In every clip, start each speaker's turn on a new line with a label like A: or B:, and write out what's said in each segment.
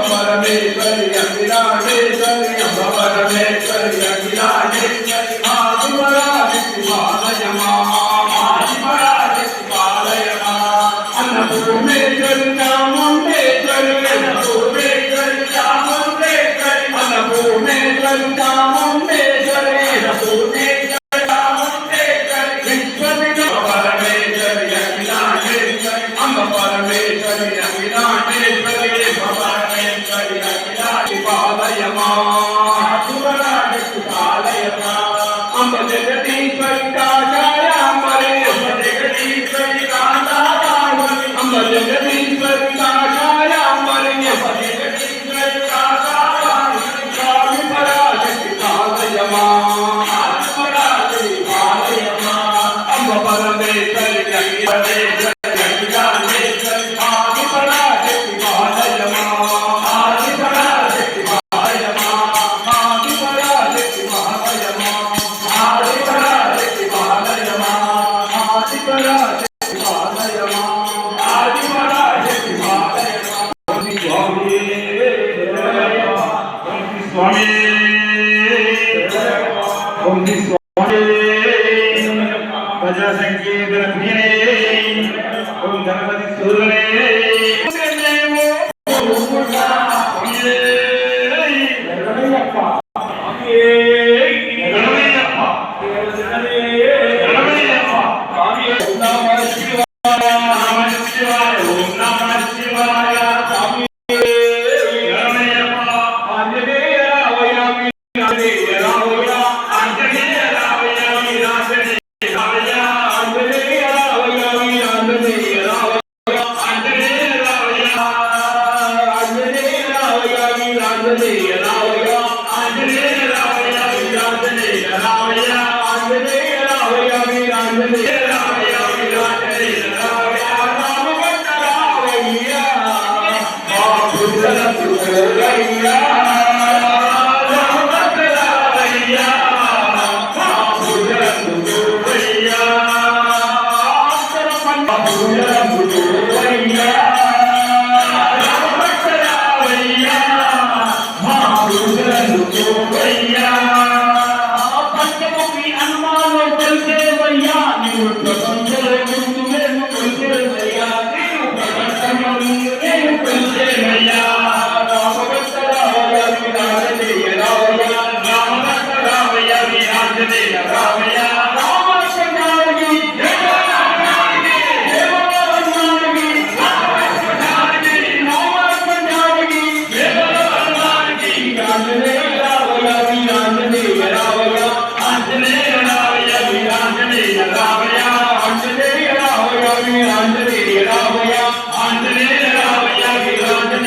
A: परमेश्वरी अखिलांडेश्वरी अम्ब परमेश्वरी अखिलांडेश्वरी आदिपराशक्ति पालय मां आदिपराशक्ति पालय मां अन्नपूर्णेश्वरी चामुण्डेश्वरी अन्नपूर्णेश्वरी चामुण्डेश्वरी अन्नपूर्णेश्वरी चामुण्डेश्वरी अन्नपूर्णेश्वरी चामुण्डेश्वरी विश्वविद्या परमेश्वरी अखिलांडेश्वरी अम्ब परमेश्वरी अखिलांडेश्वरी पालय पालय अम्ब जगदीश्वरी काशायाम्बरे अम्ब जगदीश्वरी काशायाम्बरे अम्ब जगदीश्वरी काशायाम्बरे अम्ब जगदीश्वरी काशायाम्बरे स्वामी पराशक्ति पालय पराशक्ति पालय अम्ब परमेश्वरी जगदीश्वरी प्रजा संकेतन ओम गणपति सूर्य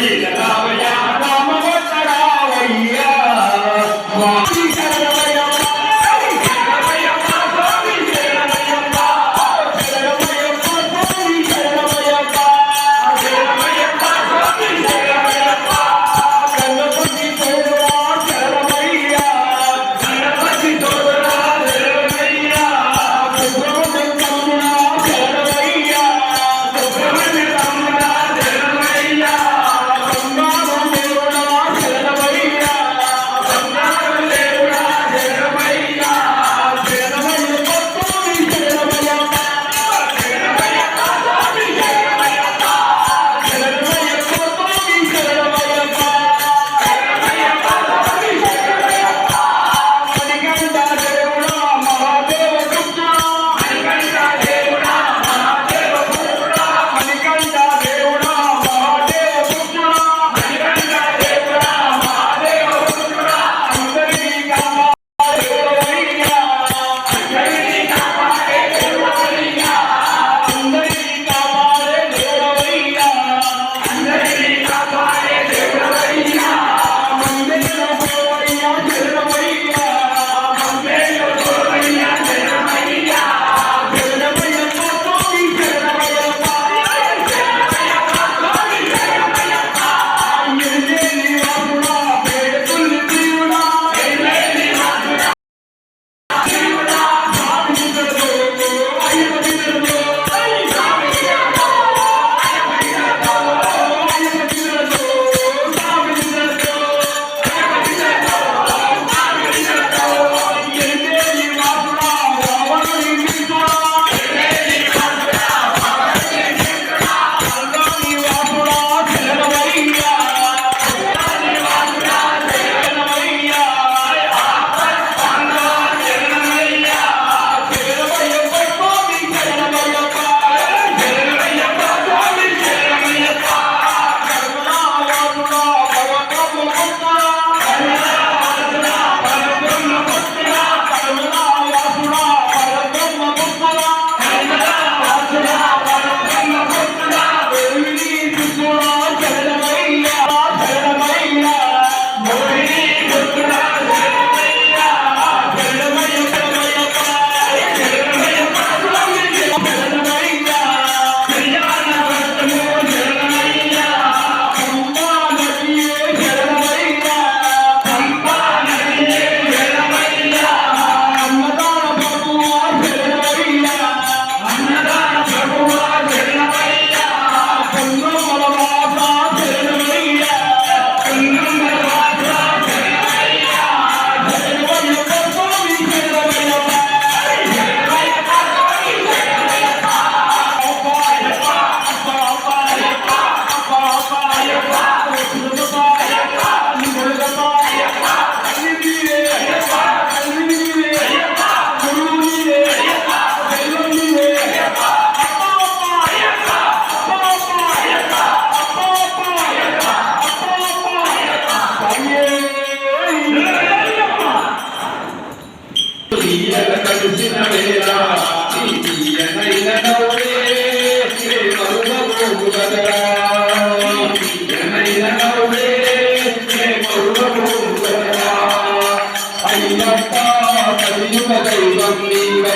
A: Anjali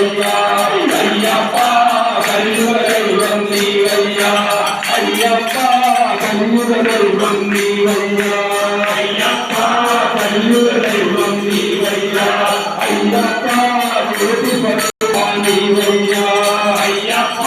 B: నీవయ్యా అయ్యప్ప కలియుగ దైవం నీవయ్యా అయ్యప్ప కలియుగ దైవం నీవయ్యా అయ్యప్ప కలియుగ దైవం నీవయ్యా అయ్యప్ప జ్యోతి పట్టువా నీవయ్యా అయ్యప్ప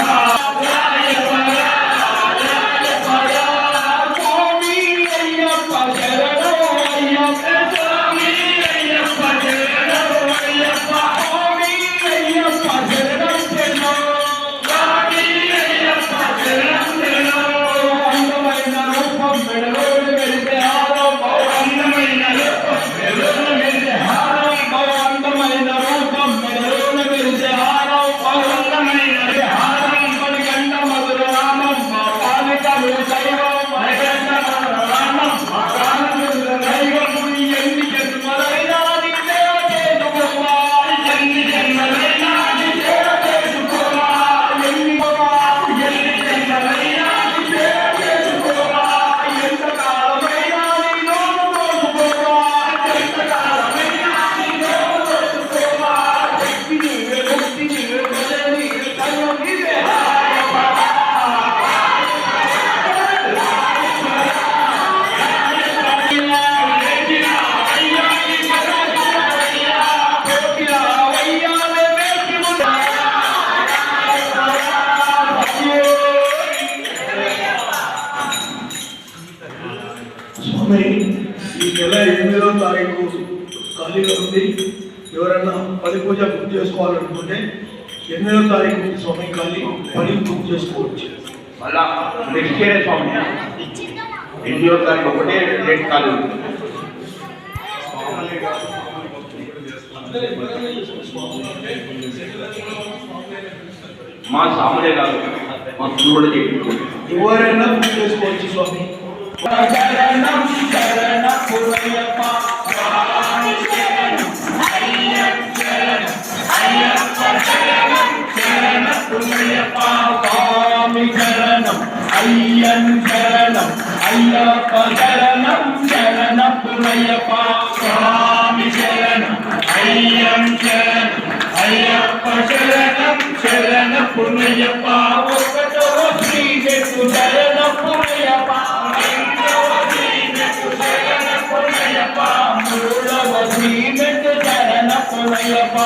B: స్వామి అయ్యప్ప శరణం అయ్యప్ప స్వామి అయ్యప్ప శరణం అయ్యప్ప స్వామి అయ్యప్ప శరణం శరణం స్వామి అయ్యప్ప శరణం శరణం అందమైన రూపం మెడలోని వెళ్తే హారం అందమైన రూపం మెడలోని వెళ్తే హారం అందమైన రూపం మెడలోని వెళ్తే హారం అందమైన హారం పలికండ మధుర నామం మా పాలికలు దైవం పలికండ మధుర నామం మా పాలికలు దైవం ఎన్ని జన్మలైనా నీ సేవ చేసుకోవా ఎన్ని జన్మలైనా నీ సేవ చేసుకోవా ఎన్ని జన్మలైనా నీ సేవ చేసుకోవా ఎంత కాలమైనా నీ నోము మోసుకోవా ఎంత కాలమైనా నీ నోము మోసుకోవా శక్తి నీవే ముక్తి నీవే ప్రజలు నీవే దైవం నీవే
C: స్వామి ఈ నెల 8వ తారీఖు ఖాళీగా ఉంది. ఎవరన్నా పని పూజ బుక్ చేసుకోవాలనుకుంటే 8వ తారీఖు ఉంది స్వామి ఖాళీ పని బుక్ చేసుకోవచ్చు.
A: మళ్ళా నెక్స్ట్ ఇయర్ స్వామి 8వ తారీఖు ఒకటే డేట్ ఖాళీ ఉంది. మా సామాన్య కాదు మా కూడా చేయించుకోండి.
C: ఎవరైనా బుక్ చేసుకోవచ్చు స్వామి.
B: శరణం శరణ పురయ్యప్ప స్వామి శరణం అయ్యప్ప శరణం అయ్యప్ప శరణం శరణ పురయ్యప్ప స్వామి శరణం అయ్యప్ప శరణం అయ్యప్ప శరణం శరణ పురయ్యప్ప స్వామి శరణం అయ్యప్ప శరణం అయ్యప్ప శరణం శరణ పురయ్యప్ప ఒకటవ శ్రీ జట్టు శరణ పురయ్యప్ప మూడవ శ్రీమెట్టు శరణ పురయ్యప్ప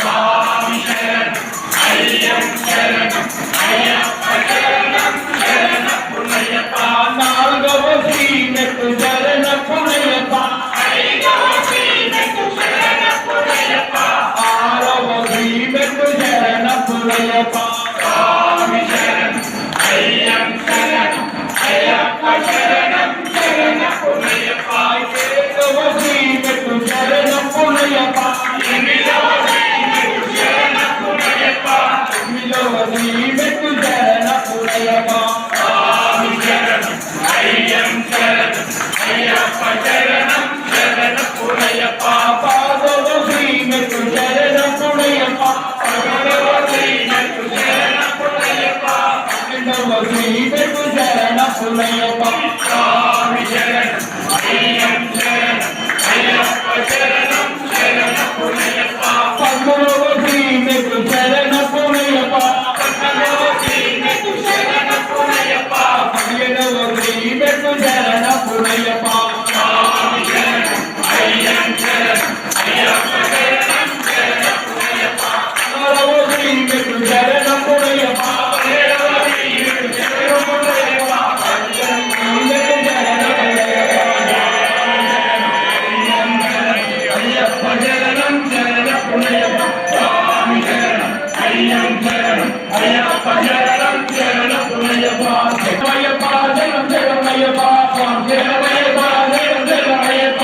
B: స్వామి శరణం అయ్యప్ప శరణం అయ్యప్ప శరణం శరణ పురయ్యప్ప నాలుగవ శ్రీమెట్టు శరణ పురయ్యప్ప ఐదవ శ్రీమెట్టు శరణ పురయ్యప్ప ఆరవ శ్రీమెట్టు శరణ పురయ్యప్ప స్వామి శరణం అయ్యప్ప శరణం అయ్యప్ప శరణం శరణ పురయ్యప్ప ఏడవ శ్రీమెట్టు శరణ పురయ్యప్ప ఎనిమిదవ శ్రీమెట్టు శరణ పురయ్యప్ప తొమ్మిదవ శ్రీమెట్టు శరణ పురయ్యప్ప స్వామి శరణం అయ్యప్ప శరణం అయ్యప్ప శరణం శరణ పురయ్యప్ప పదవ శ్రీమెట్టు శరణ పురయ్యప్ప పదవ శ్రీమెట్టు శరణ పురయ్యప్ప పన్నెండవ శ్రీమెట్టు శరణ పురయ్యప్ప స్వామి శరణం అయ్యప్ప శరణం అయ్యప్ప శరణం శరణ పురయ్యప్ప పదవ శ్రీమెట్టు శరణ పురయ్యప్ప పదవ శ్రీమెట్టు శరణ పురయ్యప్ప పదిహేడవ శ్రీమెట్టు శరణ పురయ్యప్ప స్వామి శరణం అయ్యప్ప శరణం అయ్యప్ప శరణం శరణ పురయ్యప్ప పదవ శ్రీమెట్టు శరణ పురయ్యప్ప పదిహేడవ శ్రీమెట్టు శరణ పురయ్యప్ప పద్దెనిమిదవ శరణ పురయ్యప్ప అయ్యప్ప శరణం శరణ పురయ్యప్ప స్వామి శరణం అయ్యప్ప శరణం అయ్యప్ప శరణం శరణ పురయ్యప్ప అయ్యప్ప శరణం శరణయ్యప్ప స్వామి శరణయ్యప్ప శరణం శరణయ్యప్ప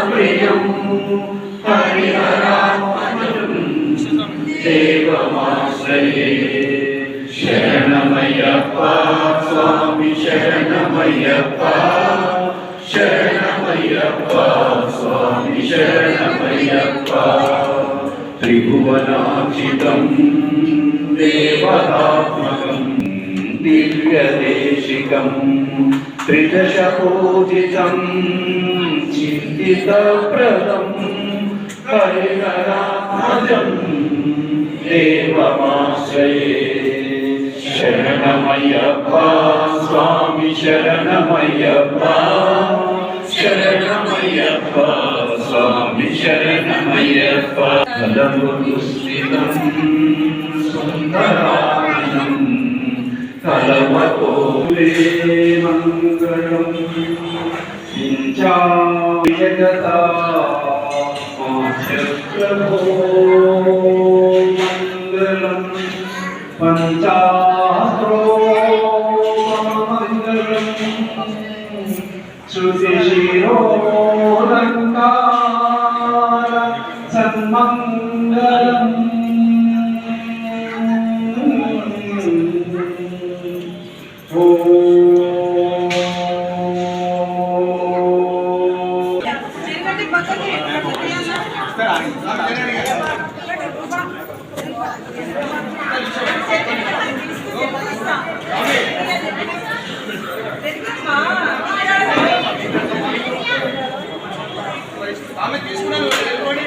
D: ప్రియం హరిహరాత్మజం దేవమాశ్రయే శరణమయ్యప్ప స్వామి శరణమయ్యప్ప శరణమయ్యప్ప
B: శరణమయ్యప్ప స్వామి శరణమయ్యప్ప త్రిభువనాక్షితం దేవతాత్మకం దివ్యదేశికం త్రిదశపూజితం చింతితప్రదం హరిహరాత్మజం దేవమాశ్రయే శరణమయ్యప్ప స్వామి శరణమయ్యప్ప శరణమయ్యప్ప స్వామి శరణమయ్యప్ప కలముస్థితం సుందరానందం కలవతోలే మంగళం సించాయగతా ఆచక్రభో మంగళం పంచాస్త్రో మంగళం శృతిశిరోలంకార సన్మంగళం
E: ఆమె తీసుకున్నాను వెళ్ళిపోండి.